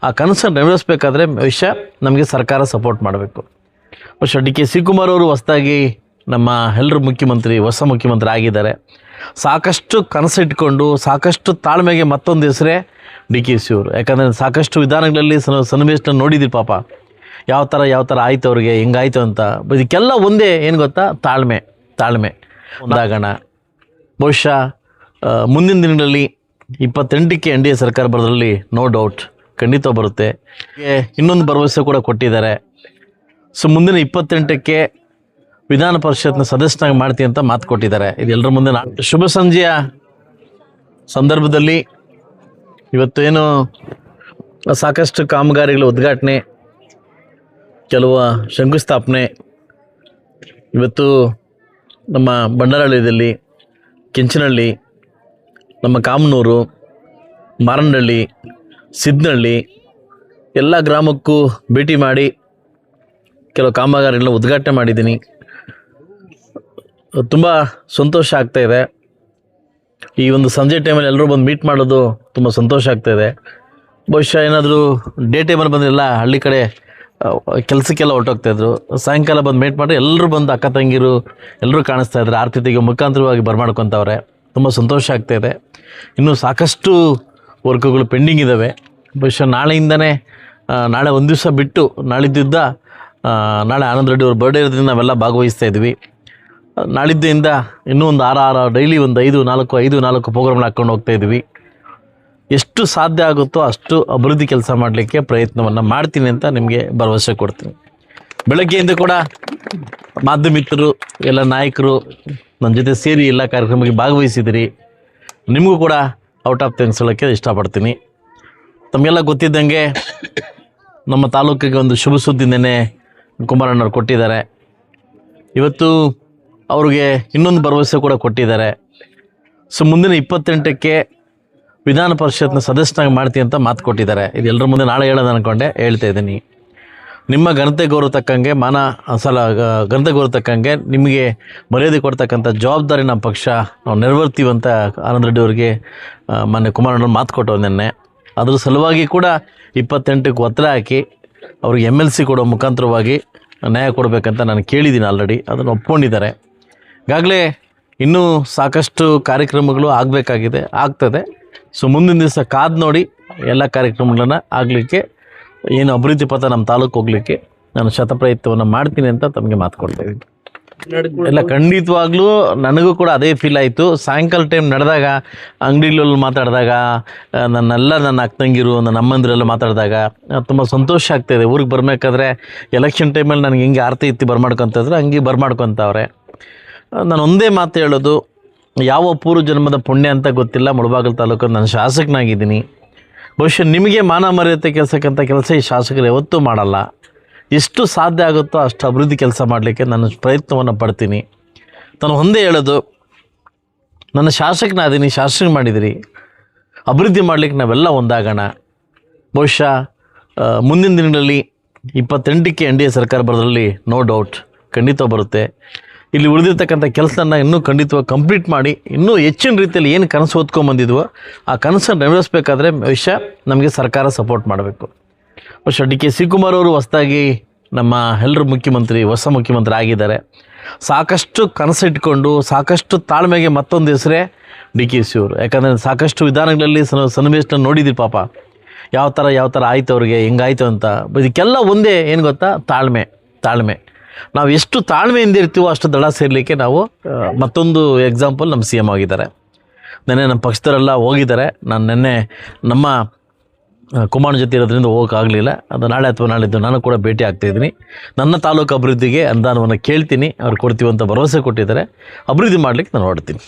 ಆ ಕನಸನ್ನು ನೆರವೇರಿಸಬೇಕಾದ್ರೆ ವಿಷಯ ನಮಗೆ ಸರ್ಕಾರ ಸಪೋರ್ಟ್ ಮಾಡಬೇಕು. ಬಹುಶಃ ಡಿ ಕೆ ಶಿವಕುಮಾರ್ ಅವರು ಹೊಸದಾಗಿ ನಮ್ಮ ಎಲ್ಲರ ಮುಖ್ಯಮಂತ್ರಿ, ಹೊಸ ಮುಖ್ಯಮಂತ್ರಿ ಆಗಿದ್ದಾರೆ. ಸಾಕಷ್ಟು ಕನಸಿಟ್ಕೊಂಡು ಸಾಕಷ್ಟು ತಾಳ್ಮೆಗೆ ಮತ್ತೊಂದು ಹೆಸರೇ ಡಿ ಕೆ ಶಿ ಅವರು. ಯಾಕಂದರೆ ಸಾಕಷ್ಟು ವಿಧಾನಗಳಲ್ಲಿ ಸನ್ನಿವೇಶನ ನೋಡಿದ್ದೀವಿ ಪಾಪ, ಯಾವ ಥರ ಆಯ್ತು ಅವ್ರಿಗೆ, ಹೆಂಗಾಯ್ತು ಅಂತ. ಇದಕ್ಕೆಲ್ಲ ಒಂದೇ ಏನು ಗೊತ್ತಾ, ತಾಳ್ಮೆ ಒಂದಾಗೋಣ. ಬಹುಶಃ ಮುಂದಿನ ದಿನಗಳಲ್ಲಿ 28ಕ್ಕೆ NDA ಸರ್ಕಾರ ಬರೋದ್ರಲ್ಲಿ ನೋ ಡೌಟ್ ಖಂಡಿತ ಬರುತ್ತೆ. ಇನ್ನೊಂದು ಭರವಸೆ ಕೂಡ ಕೊಟ್ಟಿದ್ದಾರೆ. ಸೊ ಮುಂದಿನ 28ಕ್ಕೆ ವಿಧಾನ ಪರಿಷತ್ನ ಸದಸ್ಯನಾಗಿ ಮಾಡ್ತೀನಿ ಅಂತ ಮಾತು ಕೊಟ್ಟಿದ್ದಾರೆ. ಇದು ಎಲ್ಲರ ಮುಂದೆ ಶುಭ ಸಂಜೆಯ ಸಂದರ್ಭದಲ್ಲಿ ಇವತ್ತೇನು ಸಾಕಷ್ಟು ಕಾಮಗಾರಿಗಳ ಉದ್ಘಾಟನೆ, ಕೆಲವು ಶಂಕುಸ್ಥಾಪನೆ ಇವತ್ತು ನಮ್ಮ ಬಂಡಾರಹಳ್ಳಿಯಲ್ಲಿ, ಕೆಂಚನಹಳ್ಳಿ, ನಮ್ಮ ಕಾಮನೂರು, ಮಾರನಹಳ್ಳಿ, ಸಿದ್ನಹಳ್ಳಿ ಎಲ್ಲ ಗ್ರಾಮಕ್ಕೂ ಭೇಟಿ ಮಾಡಿ ಕೆಲವು ಕಾಮಗಾರಿಗಳನ್ನ ಉದ್ಘಾಟನೆ ಮಾಡಿದ್ದೀನಿ. ತುಂಬ ಸಂತೋಷ ಆಗ್ತಾಯಿದೆ. ಈ ಒಂದು ಸಂಜೆ ಟೈಮಲ್ಲಿ ಎಲ್ಲರೂ ಬಂದು ಮೀಟ್ ಮಾಡೋದು ತುಂಬ ಸಂತೋಷ ಆಗ್ತಾಯಿದೆ. ಬಹುಶಃ ಏನಾದರೂ ಡೇ ಟೈಮಲ್ಲಿ ಬಂದಿಲ್ಲ, ಹಳ್ಳಿ ಕಡೆ ಕೆಲಸಕ್ಕೆಲ್ಲ ಹೊರಟೋಗ್ತಾಯಿದ್ರು, ಸಾಯಂಕಾಲ ಬಂದು ಮೀಟ್ ಮಾಡಿ ಎಲ್ಲರೂ ಬಂದು ಅಕ್ಕ ತಂಗಿರು ಎಲ್ಲರೂ ಕಾಣಿಸ್ತಾಯಿದ್ರು, ಆರ್ಥಿಕ ಮುಖಾಂತರವಾಗಿ ಬರ್ಮಾಡ್ಕೊತವ್ರೆ. ತುಂಬ ಸಂತೋಷ ಆಗ್ತಾಯಿದೆ. ಇನ್ನೂ ಸಾಕಷ್ಟು ವರ್ಕ್ಗಳು ಪೆಂಡಿಂಗ್ ಇದ್ದಾವೆ. ಬಹುಶಃ ನಾಳೆಯಿಂದನೇ, ನಾಳೆ ಒಂದು ದಿವಸ ಬಿಟ್ಟು ನಾಳಿದ್ದ ನಾಳೆ ಆನಂದ್ ರೆಡ್ಡಿ ಅವ್ರ ಬರ್ಡೇ ಇರೋದ್ರಿಂದ ನಾವೆಲ್ಲ ಭಾಗವಹಿಸ್ತಾ ಇದ್ವಿ. ನಾಳಿದ್ದರಿಂದ ಇನ್ನೂ ಒಂದು 6 ಡೈಲಿ ಒಂದು 5-4 ಪ್ರೋಗ್ರಾಮ್ನ ಹಾಕ್ಕೊಂಡು ಹೋಗ್ತಾಯಿದ್ವಿ. ಎಷ್ಟು ಸಾಧ್ಯ ಆಗುತ್ತೋ ಅಷ್ಟು ಅಭಿವೃದ್ಧಿ ಕೆಲಸ ಮಾಡಲಿಕ್ಕೆ ಪ್ರಯತ್ನವನ್ನು ಮಾಡ್ತೀನಿ ಅಂತ ನಿಮಗೆ ಭರವಸೆ ಕೊಡ್ತೀನಿ. ಬೆಳಗ್ಗೆಯಿಂದ ಕೂಡ ಮಾಧ್ಯಮಿಕರು ಎಲ್ಲ ನಾಯಕರು ನನ್ನ ಜೊತೆ ಸೇರಿ ಎಲ್ಲ ಕಾರ್ಯಕ್ರಮಕ್ಕೆ ಭಾಗವಹಿಸಿದಿರಿ. ನಿಮಗೂ ಕೂಡ ಔಟ್ ಆಫ್ ಥ್ಯಾಂಕ್ಸ್ ಹೇಳೋಕ್ಕೆ ಇಷ್ಟಪಡ್ತೀನಿ. ತಮಗೆಲ್ಲ ಗೊತ್ತಿದ್ದಂಗೆ ನಮ್ಮ ತಾಲೂಕಿಗೆ ಒಂದು ಶುಭ ಸುದ್ದಿ ನೆನ್ನೆ ಕುಮಾರಣ್ಣವ್ರು ಕೊಟ್ಟಿದ್ದಾರೆ. ಇವತ್ತು ಅವ್ರಿಗೆ ಇನ್ನೊಂದು ಭರವಸೆ ಕೂಡ ಕೊಟ್ಟಿದ್ದಾರೆ. ಸೊ ಮುಂದಿನ 28ಕ್ಕೆ ವಿಧಾನ ಪರಿಷತ್ನ ಸದಸ್ಯನಾಗಿ ಮಾಡ್ತೀನಿ ಅಂತ ಮಾತು ಕೊಟ್ಟಿದ್ದಾರೆ. ಇದು ಎಲ್ಲರ ಮುಂದೆ ನಾಳೆ ಹೇಳೋದು ಅಂದ್ಕೊಂಡೆ, ಹೇಳ್ತಾ ಇದ್ದೀನಿ. ನಿಮ್ಮ ಘನತೆ ಗೌರವ ತಕ್ಕಂಗೆ ಘನತೆ ಗೌರವ ತಕ್ಕಂಗೆ ನಿಮಗೆ ಮರ್ಯಾದೆ ಕೊಡ್ತಕ್ಕಂಥ ಜವಾಬ್ದಾರಿ ನಮ್ಮ ಪಕ್ಷ ನಾವು ನೆರವೇರ್ತೀವಿ ಅಂತ ಆನಂದ್ ರೆಡ್ಡಿ ಅವರಿಗೆ ಮೊನ್ನೆ ಕುಮಾರಣ್ಣವ್ರು ಮಾತು ಕೊಟ್ಟವು ನಿನ್ನೆ. ಅದ್ರ ಸಲುವಾಗಿ ಕೂಡ 28ಕ್ಕೆ ಒತ್ತಡ ಹಾಕಿ ಅವ್ರಿಗೆ MLC ಕೊಡೋ ಮುಖಾಂತರವಾಗಿ ನ್ಯಾಯ ಕೊಡಬೇಕಂತ ನಾನು ಕೇಳಿದ್ದೀನಿ. ಆಲ್ರೆಡಿ ಅದನ್ನು ಒಪ್ಕೊಂಡಿದ್ದಾರೆ. ಈಗಾಗಲೇ ಇನ್ನೂ ಸಾಕಷ್ಟು ಕಾರ್ಯಕ್ರಮಗಳು ಆಗ್ತದೆ. ಸೊ ಮುಂದಿನ ದಿವಸ ಕಾದು ನೋಡಿ ಎಲ್ಲ ಕಾರ್ಯಕ್ರಮಗಳನ್ನ ಆಗಲಿಕ್ಕೆ, ಏನು ಅಭಿವೃದ್ಧಿ ಪಥ ನಮ್ಮ ತಾಲೂಕು ಹೋಗಲಿಕ್ಕೆ ನಾನು ಶತಪ್ರಯತ್ನವನ್ನು ಮಾಡ್ತೀನಿ ಅಂತ ತಮಗೆ ಮಾತು ಕೊಡ್ತಾಯಿದ್ದೀನಿ. ಎಲ್ಲ ಖಂಡಿತವಾಗ್ಲೂ ನನಗೂ ಕೂಡ ಅದೇ ಫೀಲ್ ಆಯಿತು. ಸಾಯಂಕಾಲ ಟೈಮ್ ನಡೆದಾಗ, ಅಂಗಡಿಗಳಲ್ಲಿ ಮಾತಾಡಿದಾಗ, ನನ್ನ ಅಕ್ಕ ತಂಗಿರು, ನನ್ನ ಅಮ್ಮಂದಿರೆಲ್ಲ ಮಾತಾಡಿದಾಗ ತುಂಬ ಸಂತೋಷ ಆಗ್ತಾಯಿದೆ. ಊರಿಗೆ ಬರಬೇಕಾದ್ರೆ ಎಲೆಕ್ಷನ್ ಟೈಮಲ್ಲಿ ನನಗೆ ಹೆಂಗೆ ಆರ್ತಿ ಇತ್ತಿ ಬರ್ಮಾಡ್ಕೊತಿದ್ರೆ ಹಂಗೆ ಬರ್ಮಾಡ್ಕೊತವ್ರೆ. ನಾನು ಒಂದೇ ಮಾತು ಹೇಳೋದು, ಯಾವ ಪೂರ್ವ ಜನ್ಮದ ಪುಣ್ಯ ಅಂತ ಗೊತ್ತಿಲ್ಲ, ಮುಳಬಾಗಿಲು ತಾಲೂಕು ನಾನು ಶಾಸಕನಾಗಿದ್ದೀನಿ. ಬಹುಶಃ ನಿಮಗೆ ಮಾನ ಮರ್ಯಾದೆ ಕೆಲಸ ಈ ಶಾಸಕರು ಯಾವತ್ತೂ ಮಾಡಲ್ಲ. ಎಷ್ಟು ಸಾಧ್ಯ ಆಗುತ್ತೋ ಅಷ್ಟು ಅಭಿವೃದ್ಧಿ ಕೆಲಸ ಮಾಡಲಿಕ್ಕೆ ನಾನು ಪ್ರಯತ್ನವನ್ನು ಪಡ್ತೀನಿ. ನಾನು ಒಂದೇ ಹೇಳೋದು, ನನ್ನ ಶಾಸಕನಾದೀನಿ, ಶಾಸಕ ಮಾಡಿದಿರಿ, ಅಭಿವೃದ್ಧಿ ಮಾಡಲಿಕ್ಕೆ ನಾವೆಲ್ಲ ಒಂದಾಗೋಣ. ಬಹುಶಃ ಮುಂದಿನ ದಿನಗಳಲ್ಲಿ 28ಕ್ಕೆ NDA ಸರ್ಕಾರ ಬರೋದ್ರಲ್ಲಿ ನೋ ಡೌಟ್ ಖಂಡಿತ ಬರುತ್ತೆ. ಇಲ್ಲಿ ಉಳಿದಿರ್ತಕ್ಕಂಥ ಕೆಲಸನ ಇನ್ನೂ ಖಂಡಿತವಾಗಿ ಕಂಪ್ಲೀಟ್ ಮಾಡಿ, ಇನ್ನೂ ಹೆಚ್ಚಿನ ರೀತಿಯಲ್ಲಿ ಏನು ಕನಸು ಹೊತ್ಕೊಂಡ್ಬಂದಿದ್ವೋ ಆ ಕನಸನ್ನು ನೆರವೇರಿಸಬೇಕಾದ್ರೆ ವಿಷಯ ನಮಗೆ ಸರ್ಕಾರ ಸಪೋರ್ಟ್ ಮಾಡಬೇಕು. ಬಹುಶಃ ಡಿ ಕೆ ಶಿವಕುಮಾರ್ ಅವರು ಹೊಸದಾಗಿ ನಮ್ಮ ಎಲ್ಲರ ಮುಖ್ಯಮಂತ್ರಿ, ಹೊಸ ಮುಖ್ಯಮಂತ್ರಿ ಆಗಿದ್ದಾರೆ. ಸಾಕಷ್ಟು ಕನಸಿಟ್ಕೊಂಡು ಸಾಕಷ್ಟು ತಾಳ್ಮೆಗೆ ಮತ್ತೊಂದು ಹೆಸರೇ ಡಿ ಕೆ ಶಿ ಅವರು. ಯಾಕಂದರೆ ಸಾಕಷ್ಟು ವಿಧಾನಗಳಲ್ಲಿ ಸನ್ನಿವೇಶನ ನೋಡಿದ್ದೀವಿ ಪಾಪ, ಯಾವ ಥರ ಆಯ್ತು ಅವ್ರಿಗೆ, ಹೆಂಗಾಯ್ತು ಅಂತ. ಇದಕ್ಕೆಲ್ಲ ಒಂದೇ ಏನು ಗೊತ್ತಾ, ತಾಳ್ಮೆ. ನಾವು ಎಷ್ಟು ತಾಳ್ಮೆಯಿಂದ ಇರ್ತೀವೋ ಅಷ್ಟು ದಳ ಸೇರಲಿಕ್ಕೆ ನಾವು ಮತ್ತೊಂದು ಎಕ್ಸಾಂಪಲ್ ನಮ್ಮ CM ಆಗಿದ್ದಾರೆ. ನೆನ್ನೆ ನಮ್ಮ ಪಕ್ಷದವರೆಲ್ಲ ಹೋಗಿದ್ದಾರೆ. ನಾನು ನೆನ್ನೆ ನಮ್ಮ ಕುಮಾರನ ಜೊತೆ ಇರೋದ್ರಿಂದ ಹೋಗೋಕ್ಕಾಗಲಿಲ್ಲ. ಅದು ನಾಳೆ ಅಥವಾ ನಾಳಿದ್ದು ನಾನು ಕೂಡ ಭೇಟಿ ಆಗ್ತಾಯಿದ್ದೀನಿ. ನನ್ನ ತಾಲೂಕು ಅಭಿವೃದ್ಧಿಗೆ ಅನುದಾನವನ್ನು ಕೇಳ್ತೀನಿ, ಅವ್ರು ಕೊಡ್ತೀವಿ ಅಂತ ಭರವಸೆ ಕೊಟ್ಟಿದ್ದಾರೆ. ಅಭಿವೃದ್ಧಿ ಮಾಡಲಿಕ್ಕೆ ನಾನು ಹೊರಡ್ತೀನಿ.